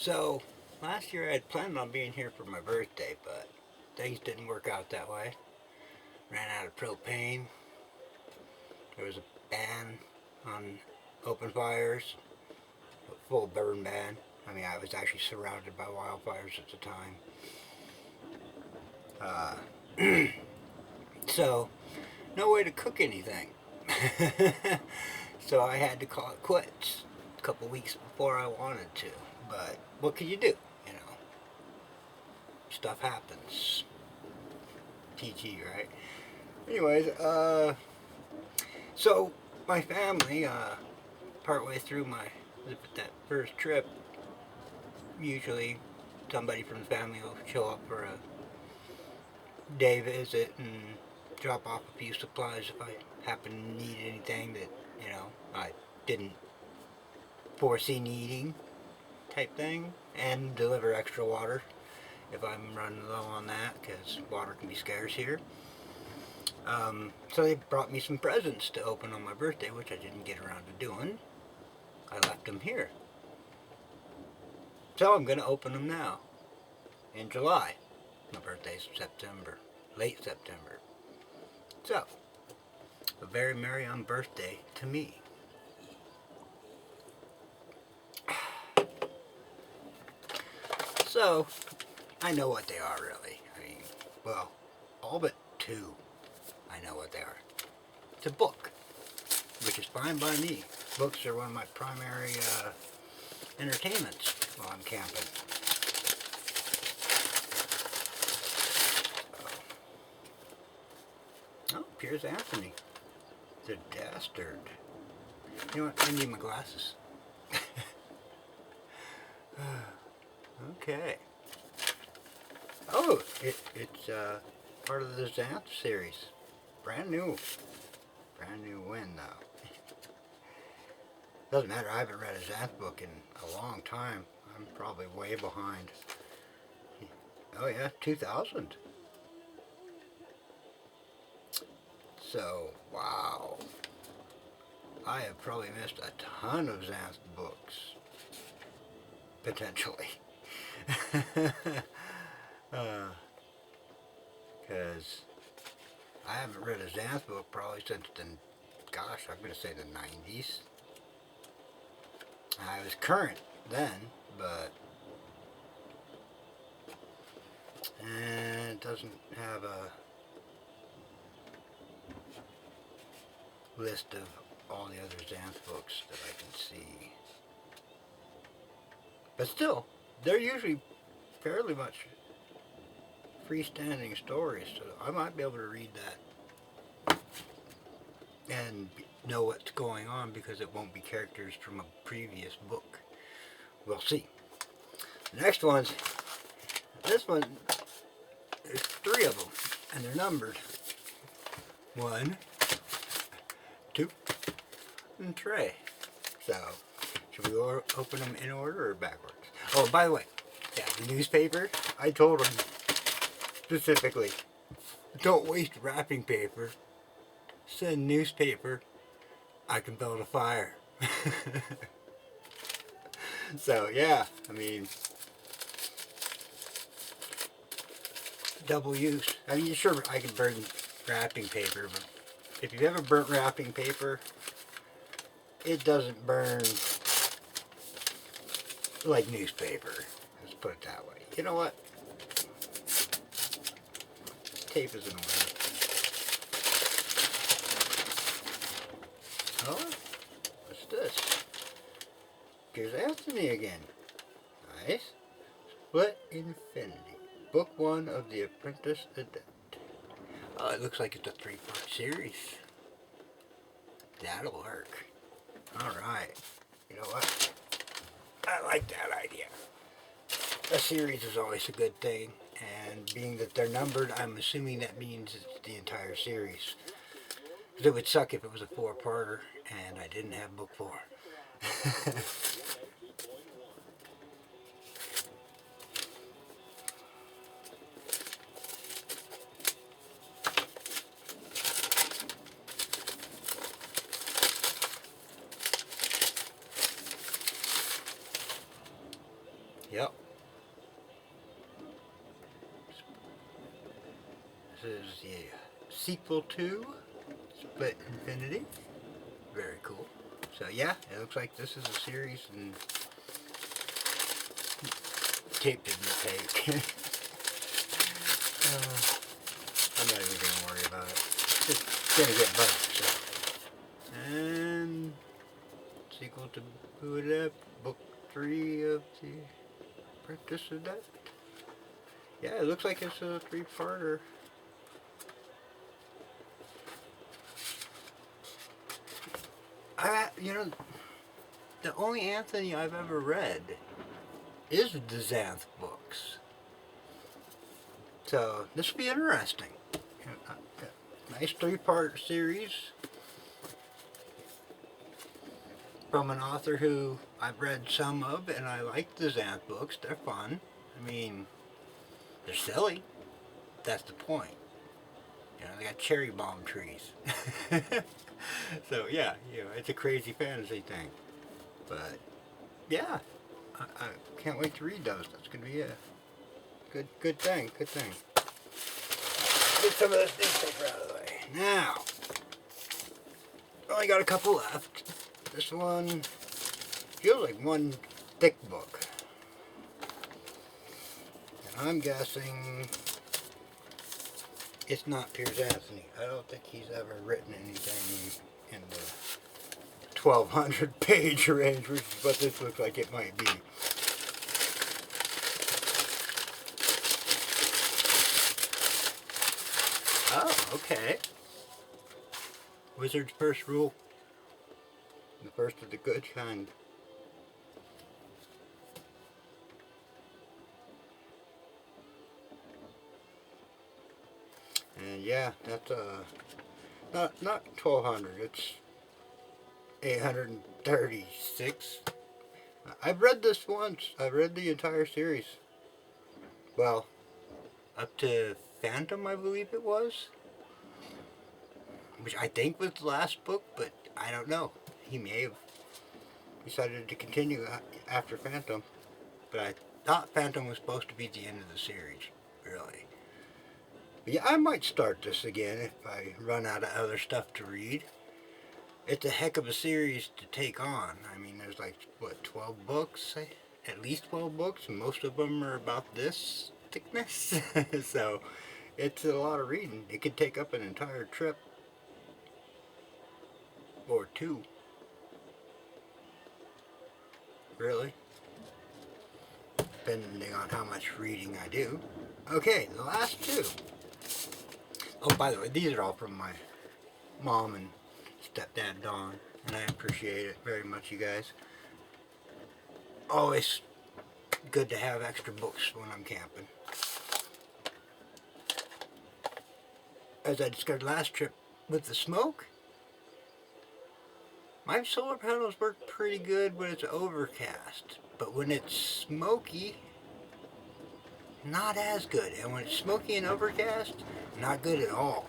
So, last year I had planned on being here for my birthday, but things didn't work out that way. Ran out of propane. There was a ban on open fires, a full burn ban. I mean, I was actually surrounded by wildfires at the time. Uh, so, no way to cook anything. So I had to call it quits a couple weeks before I wanted to. But what can you do? You know, stuff happens. PG, right? Anyways, so my family, partway through that first trip, usually somebody from the family will show up for a day visit and drop off a few supplies if I happen to need anything that, I didn't foresee needing type thing, and deliver extra water if I'm running low on that because water can be scarce here. So they brought me some presents to open on my birthday, which I didn't get around to doing. I left them here. So I'm going to open them now in July. My birthday's September, late September. So, a very merry unbirthday to me. So, I know what they are really. I mean, well, all but two. I know what they are. It's a book, which is fine by me. Books are one of my primary entertainments while I'm camping. Oh, Piers Anthony, the dastard. You know what? I need my glasses. Okay. Oh, it's part of the Xanth series. Brand new win though. Doesn't matter, I haven't read a Xanth book in a long time. I'm probably way behind. Oh yeah, 2000. So, wow. I have probably missed a ton of Xanth books. Potentially. Because I haven't read a Xanth book probably since I'm going to say the 90s. I was current then, but it doesn't have a list of all the other Xanth books that I can see. But still, they're usually fairly much freestanding stories, so I might be able to read that and know what's going on because it won't be characters from a previous book. We'll see. The next this one, there's three of them, and they're numbered. 1, 2, and 3. So, should we open them in order or backwards? Oh, by the way, yeah, the newspaper, I told them specifically, don't waste wrapping paper. Send newspaper. I can build a fire. So, yeah, I mean, double use. I mean, sure, I can burn wrapping paper, but if you've ever burnt wrapping paper, it doesn't burn like newspaper. Let's put it that way. You know what? Tape is in order. Oh, what's this? Here's Anthony again. Nice. Split Infinity. Book 1 of The Apprentice Adept. Oh, it looks like it's a 3-part series. That'll work. Alright. You know what? I like that idea. A series is always a good thing, and being that they're numbered, I'm assuming that means it's the entire series. Because it would suck if it was a 4-parter, and I didn't have book 4. Yep. the sequel to Split Infinity. Very cool. So yeah, it looks like this is a series and tape didn't take. I'm not even gonna worry about it. It's gonna get bugged, so. And sequel to Buddha, book 3 of the Apprentice of Death. Yeah, it looks like it's a 3-parter. You know, the only Anthony I've ever read is the Xanth books. So, this will be interesting. Nice 3-part series from an author who I've read some of, and I like the Xanth books. They're fun. I mean, they're silly. That's the point. You know, they got cherry bomb trees. So yeah, you know, it's a crazy fantasy thing. But yeah, I can't wait to read those. That's gonna be a good thing. Good thing. Get some of this newspaper out of the way. Now, only got a couple left. This one feels like one thick book. And I'm guessing it's not Piers Anthony. I don't think he's ever written anything in the 1,200 page range, which is what this looks like it might be. Oh, okay. Wizard's first rule. The first of the good kind. And yeah, that's not 1,200. It's 836. I've read this once. I've read the entire series. Well, up to Phantom, I believe it was. Which I think was the last book, but I don't know. He may have decided to continue after Phantom. But I thought Phantom was supposed to be the end of the series, really. But yeah, I might start this again if I run out of other stuff to read. It's a heck of a series to take on. I mean, there's like, what, 12 books? At least 12 books, and most of them are about this thickness. So, it's a lot of reading. It could take up an entire trip. Or 2. Really? Depending on how much reading I do. Okay, the last 2. Oh, by the way, these are all from my mom and stepdad, Don, and I appreciate it very much, you guys. Always good to have extra books when I'm camping. As I discovered last trip with the smoke, my solar panels work pretty good when it's overcast, but when it's smoky, not as good. And when it's smoky and overcast, not good at all.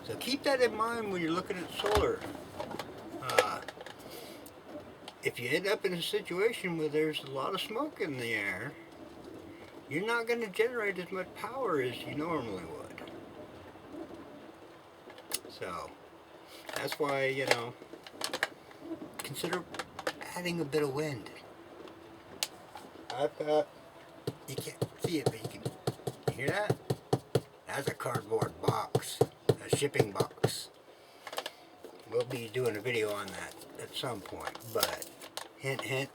So keep that in mind when you're looking at solar. If you end up in a situation where there's a lot of smoke in the air, you're not going to generate as much power as you normally would. So, that's why, you know, consider adding a bit of wind. I've got, you can't see it, but you hear that? That's a cardboard box, a shipping box. We'll be doing a video on that at some point, but hint, hint,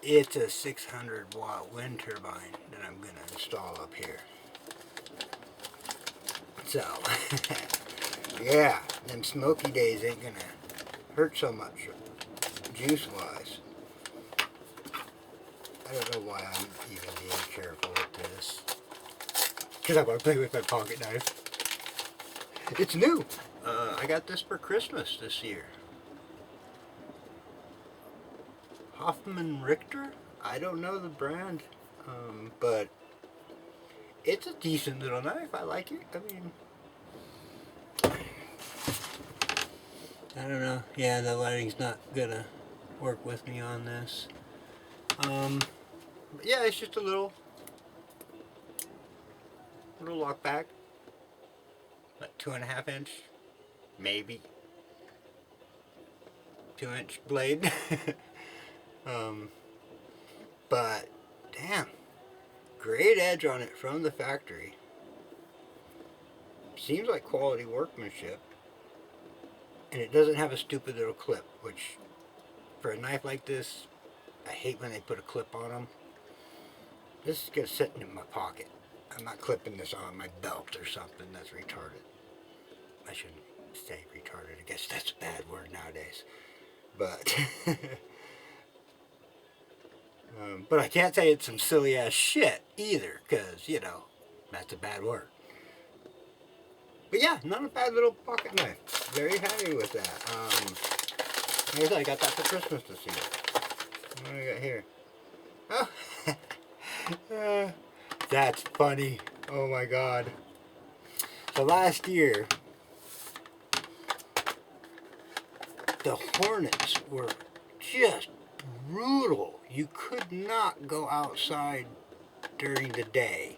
it's a 600 watt wind turbine that I'm going to install up here. So, yeah, them smoky days ain't going to hurt so much juice-wise. I don't know why I'm even being careful with this. Because I want to play with my pocket knife. It's new. I got this for Christmas this year. Hoffman Richter? I don't know the brand. But it's a decent little knife. I like it. I mean, I don't know. Yeah, the lighting's not gonna work with me on this. But yeah, it's just a little lock back. 2.5 inch, maybe 2-inch blade. um, but damn, great edge on it from the factory. Seems like quality workmanship. And it doesn't have a stupid little clip, which for a knife like this, I hate when they put a clip on them. This is going to sit in my pocket. I'm not clipping this on my belt or something. That's retarded. I shouldn't say retarded. I guess that's a bad word nowadays. But but I can't say it's some silly ass shit either, because, you know, that's a bad word. But yeah, not a bad little pocket knife. Very happy with that. Like I said, I got that for Christmas this year. What do I got here? Oh, that's funny. Oh my god. So last year, the hornets were just brutal. You could not go outside during the day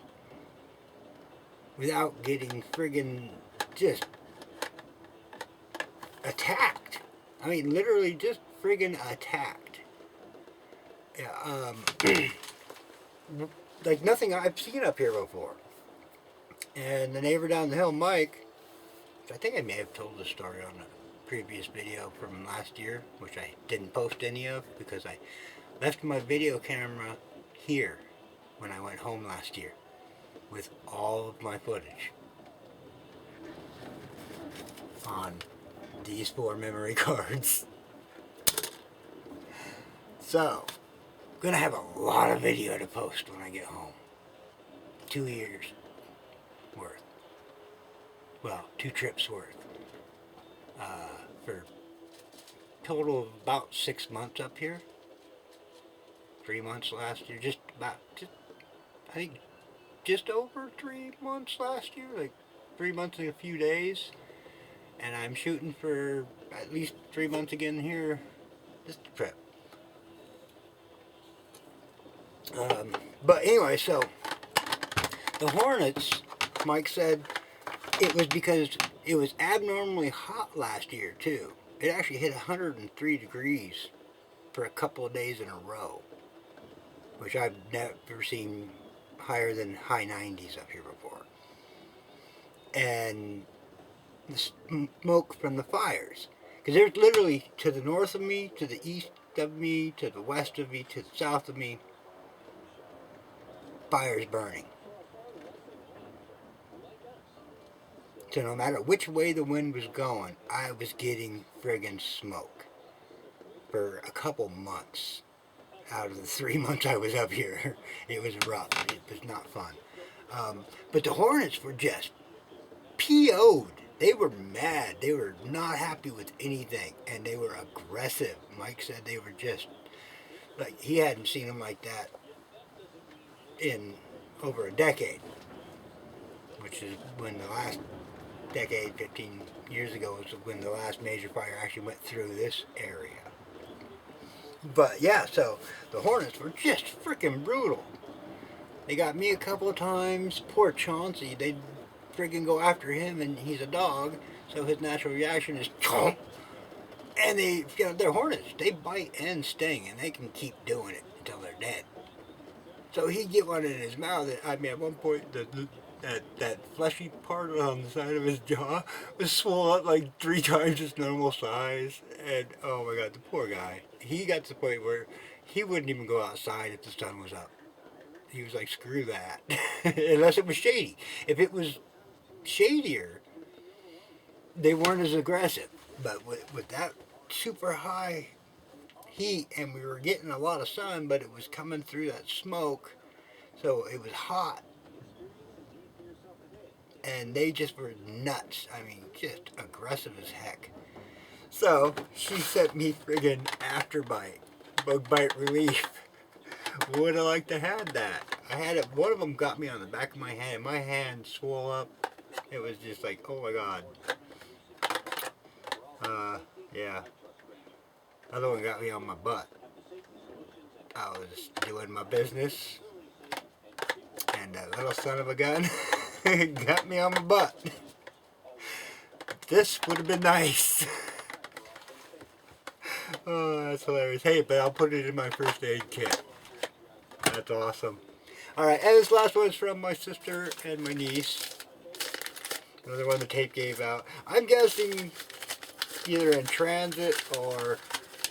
without getting friggin' just attacked. I mean, literally just friggin' attacked. Yeah, like nothing I've seen up here before. And the neighbor down the hill, Mike, I think I may have told the story on a previous video from last year, which I didn't post any of because I left my video camera here when I went home last year with all of my footage on these 4 memory cards. So, I'm gonna have a lot of video to post when I get home. 2 years worth. Well, 2 trips worth. For a total of about 6 months up here. 3 months last year, I think just over 3 months last year, like 3 months and a few days. And I'm shooting for at least 3 months again here this trip. But anyway, so the hornets, Mike said, it was because it was abnormally hot last year too. It actually hit 103 degrees for a couple of days in a row, which I've never seen higher than high 90s up here before. And the smoke from the fires, because there's literally to the north of me, to the east of me, to the west of me, to the south of me, fires burning. So no matter which way the wind was going, I was getting friggin' smoke for a couple months. Out of the 3 months I was up here, it was rough. It was not fun. But the hornets were just PO'd. They were mad. They were not happy with anything, and they were aggressive. Mike said they were just like, he hadn't seen them like that in over a decade, which is when the last decade, 15 years ago, was when the last major fire actually went through this area. But yeah, so the hornets were just freaking brutal. They got me a couple of times. Poor Chauncey, they'd freaking go after him, and he's a dog, so his natural reaction is chomp. And they, you know, they're hornets. They bite and sting, and they can keep doing it until they're dead. So he'd get one in his mouth. And, I mean, at one point, that fleshy part on the side of his jaw was swollen up like 3 times its normal size. And oh my god, the poor guy. He got to the point where he wouldn't even go outside if the sun was up. He was like, screw that. Unless it was shady. If it was shadier, they weren't as aggressive. But with that super high heat, and we were getting a lot of sun, but it was coming through that smoke, so it was hot. And they just were nuts. I mean, just aggressive as heck. So, she sent me friggin' Afterbite, bug bite relief. Would have liked to have that. I had it, one of them got me on the back of my hand. My hand swole up. It was just like, oh my god. Yeah. Other one got me on my butt. I was doing my business, and that little son of a gun got me on my butt. This would have been nice. Oh, that's hilarious. Hey, but I'll put it in my first aid kit. That's awesome. Alright, and this last one is from my sister and my niece. Another one the tape gave out. I'm guessing either in transit or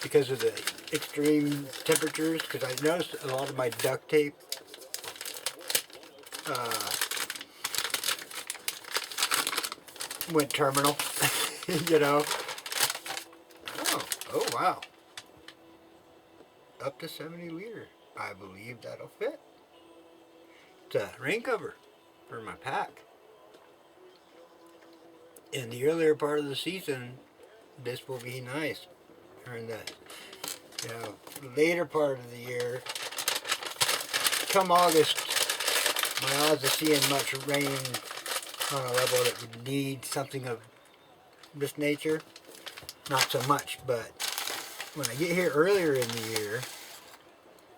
because of the extreme temperatures, because I noticed a lot of my duct tape went terminal, you know. Oh wow. Up to 70 liter. I believe that'll fit. It's a rain cover for my pack. In the earlier part of the season, this will be nice. Or in the later part of the year, come August, my odds of seeing much rain on a level that would need something of this nature, not so much. But when I get here earlier in the year,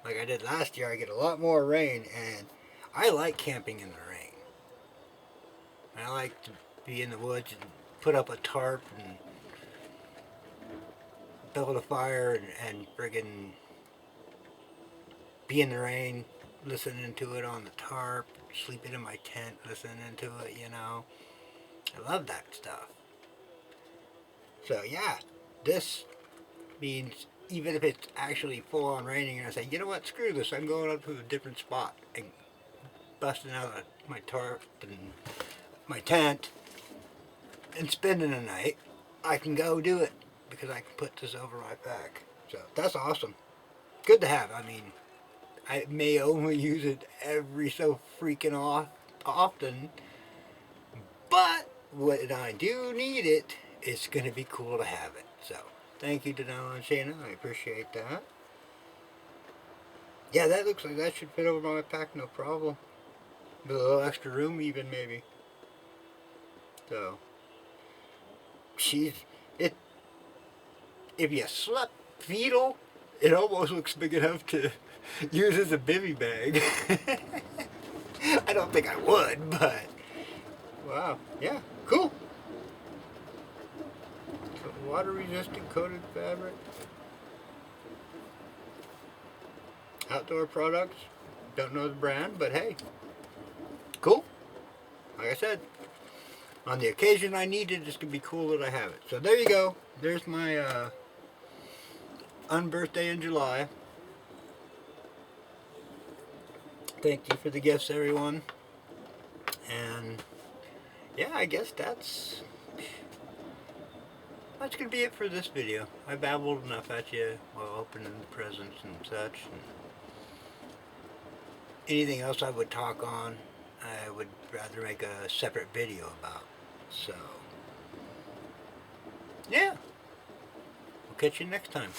like I did last year, I get a lot more rain, and I like camping in the rain. I like to be in the woods and put up a tarp and build a fire and friggin' be in the rain, listening to it on the tarp, sleeping in my tent, listening to it, you know. I love that stuff. So yeah, this means even if it's actually full on raining and I say, you know what, screw this, I'm going up to a different spot and busting out of my tarp and my tent and spending a night, I can go do it because I can put this over my back. So that's awesome. Good to have. I mean, I may only use it every so freaking often, but when I do need it, it's going to be cool to have it. So, thank you to Donna and Shana. I appreciate that. Yeah, that looks like that should fit over my pack, no problem. With a little extra room even, maybe. So, she's, it, if you slept fetal, it almost looks big enough to use as a bivy bag. I don't think I would, but wow, yeah, cool. So water resistant coated fabric. Outdoor products. Don't know the brand, but hey, cool. Like I said, on the occasion I need it, it's going to be cool that I have it. So there you go. There's my unbirthday in July. Thank you for the gifts, everyone. And yeah, I guess that's going to be it for this video. I babbled enough at you while opening the presents and such. And anything else I would talk on, I would rather make a separate video about. So, yeah. We'll catch you next time.